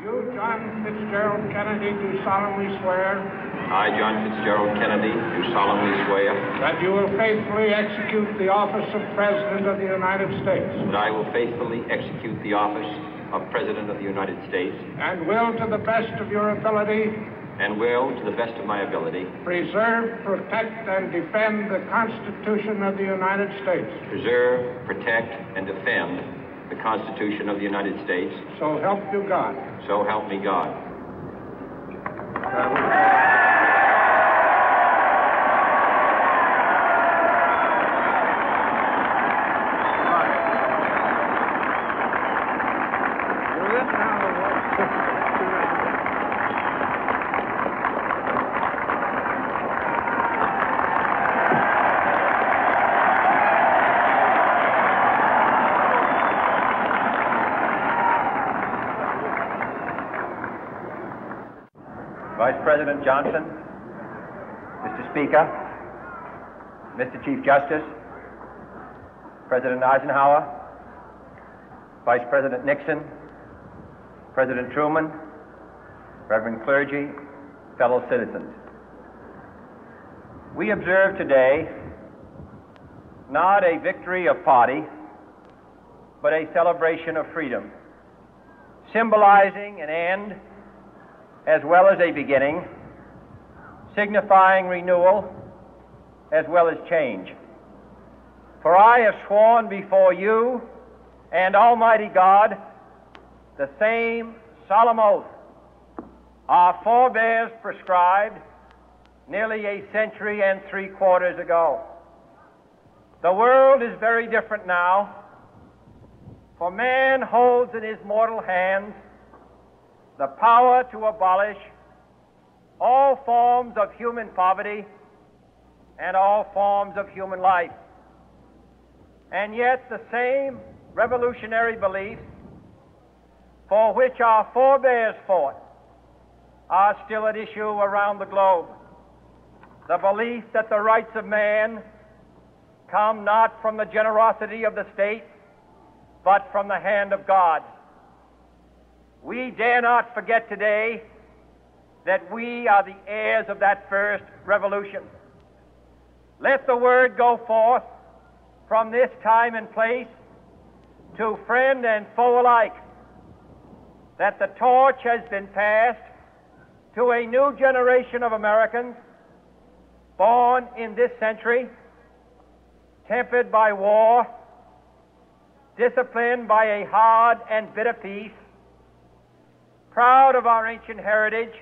You, John Fitzgerald Kennedy, do solemnly swear. I, John Fitzgerald Kennedy, do solemnly swear. That you will faithfully execute the office of President of the United States. That I will faithfully execute the office of President of the United States. And will, to the best of your ability. And will, to the best of my ability. Preserve, protect, and defend the Constitution of the United States. Preserve, protect, and defend the Constitution of the United States. So help you God. So help me God. Vice President Johnson, Mr. Speaker, Mr. Chief Justice, President Eisenhower, Vice President Nixon, President Truman, Reverend clergy, fellow citizens. We observe today not a victory of party, but a celebration of freedom, symbolizing an end as well as a beginning, signifying renewal as well as change. For I have sworn before you and Almighty God the same solemn oath our forebears prescribed nearly a century and 3/4 ago. The world is very different now, for man holds in his mortal hands the power to abolish all forms of human poverty and all forms of human life. And yet the same revolutionary beliefs for which our forebears fought are still at issue around the globe. The belief that the rights of man come not from the generosity of the state, but from the hand of God. We dare not forget today that we are the heirs of that first revolution. Let the word go forth from this time and place to friend and foe alike that the torch has been passed to a new generation of Americans born in this century, tempered by war, disciplined by a hard and bitter peace, proud of our ancient heritage,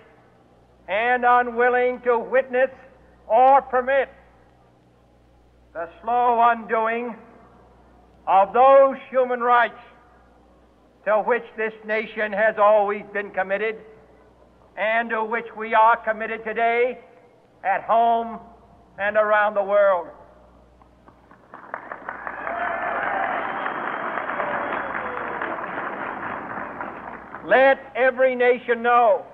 and unwilling to witness or permit the slow undoing of those human rights to which this nation has always been committed and to which we are committed today at home and around the world. Let every nation know,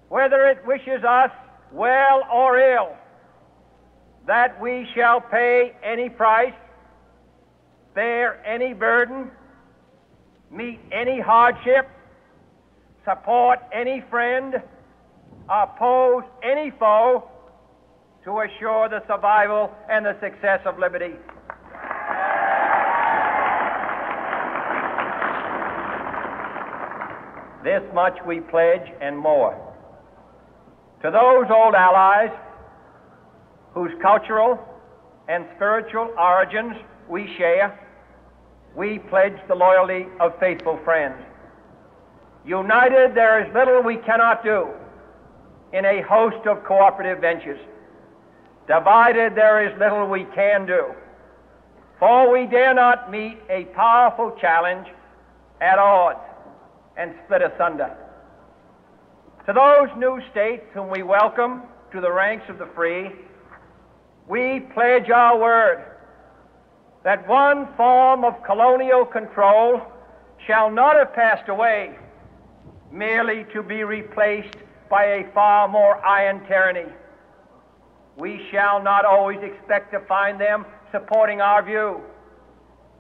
whether it wishes us well or ill, that we shall pay any price, bear any burden, meet any hardship, support any friend, oppose any foe to assure the survival and the success of liberty. This much we pledge and more. To those old allies whose cultural and spiritual origins we share, we pledge the loyalty of faithful friends. United, there is little we cannot do in a host of cooperative ventures. Divided, there is little we can do, for we dare not meet a powerful challenge at odds and split asunder. To those new states whom we welcome to the ranks of the free, we pledge our word that one form of colonial control shall not have passed away merely to be replaced by a far more iron tyranny. We shall not always expect to find them supporting our view,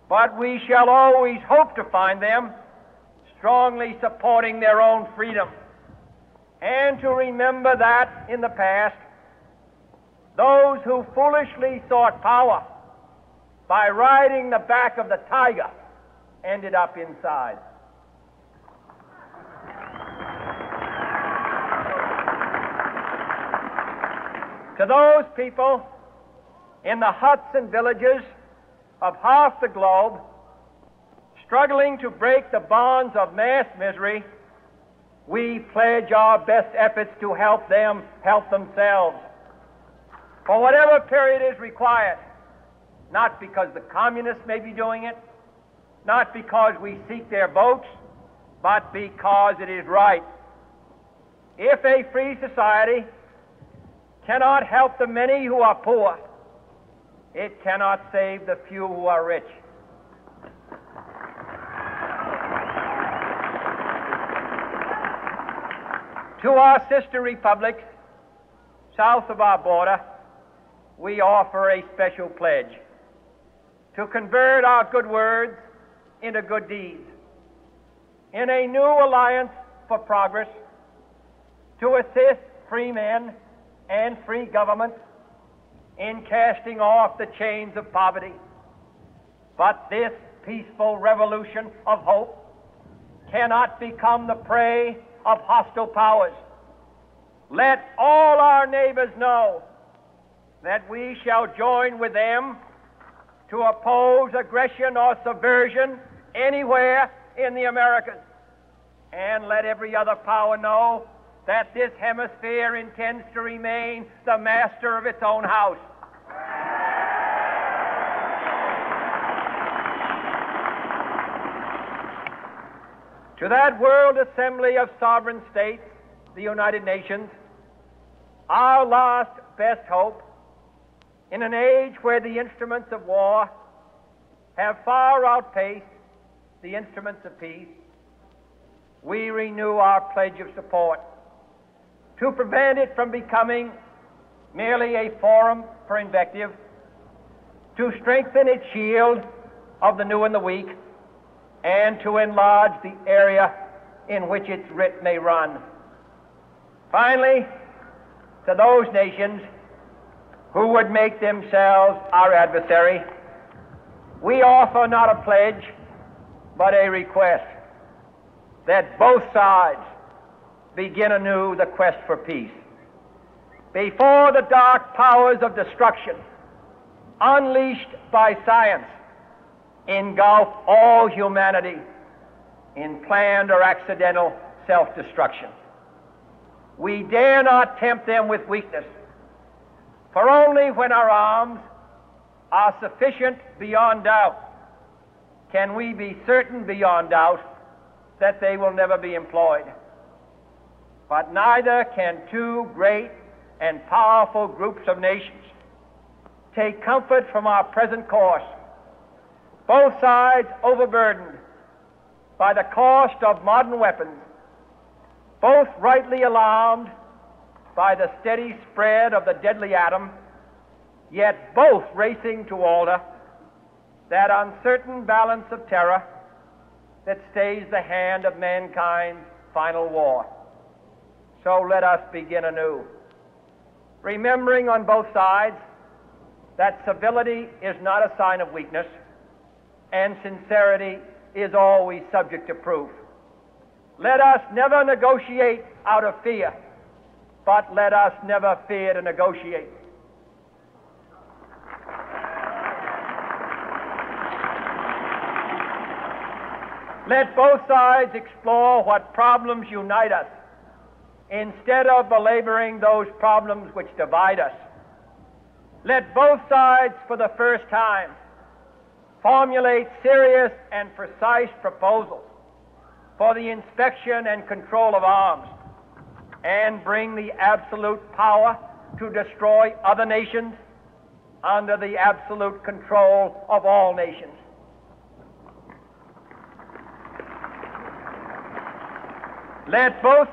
but we shall always hope to find them strongly supporting their own freedom, and to remember that in the past, those who foolishly sought power by riding the back of the tiger ended up inside. To those people in the huts and villages of half the globe struggling to break the bonds of mass misery, we pledge our best efforts to help them help themselves for whatever period is required, not because the communists may be doing it, not because we seek their votes, but because it is right. If a free society cannot help the many who are poor, it cannot save the few who are rich. To our sister republics south of our border, we offer a special pledge to convert our good words into good deeds, in a new alliance for progress, to assist free men and free governments in casting off the chains of poverty. But this peaceful revolution of hope cannot become the prey of hostile powers. Let all our neighbors know that we shall join with them to oppose aggression or subversion anywhere in the Americas. And let every other power know that this hemisphere intends to remain the master of its own house. To that world assembly of sovereign states, the United Nations, our last best hope, in an age where the instruments of war have far outpaced the instruments of peace, we renew our pledge of support to prevent it from becoming merely a forum for invective, to strengthen its shield of the new and the weak, and to enlarge the area in which its writ may run. Finally, to those nations who would make themselves our adversary, we offer not a pledge, but a request that both sides begin anew the quest for peace. Before the dark powers of destruction, unleashed by science, engulf all humanity in planned or accidental self-destruction, we dare not tempt them with weakness, for only when our arms are sufficient beyond doubt can we be certain beyond doubt that they will never be employed. But neither can two great and powerful groups of nations take comfort from our present course, both sides overburdened by the cost of modern weapons, both rightly alarmed by the steady spread of the deadly atom, yet both racing to alter that uncertain balance of terror that stays the hand of mankind's final war. So let us begin anew, remembering on both sides that civility is not a sign of weakness, and sincerity is always subject to proof. Let us never negotiate out of fear, but let us never fear to negotiate. Let both sides explore what problems unite us, instead of belaboring those problems which divide us. Let both sides, for the first time, formulate serious and precise proposals for the inspection and control of arms, and bring the absolute power to destroy other nations under the absolute control of all nations. Let both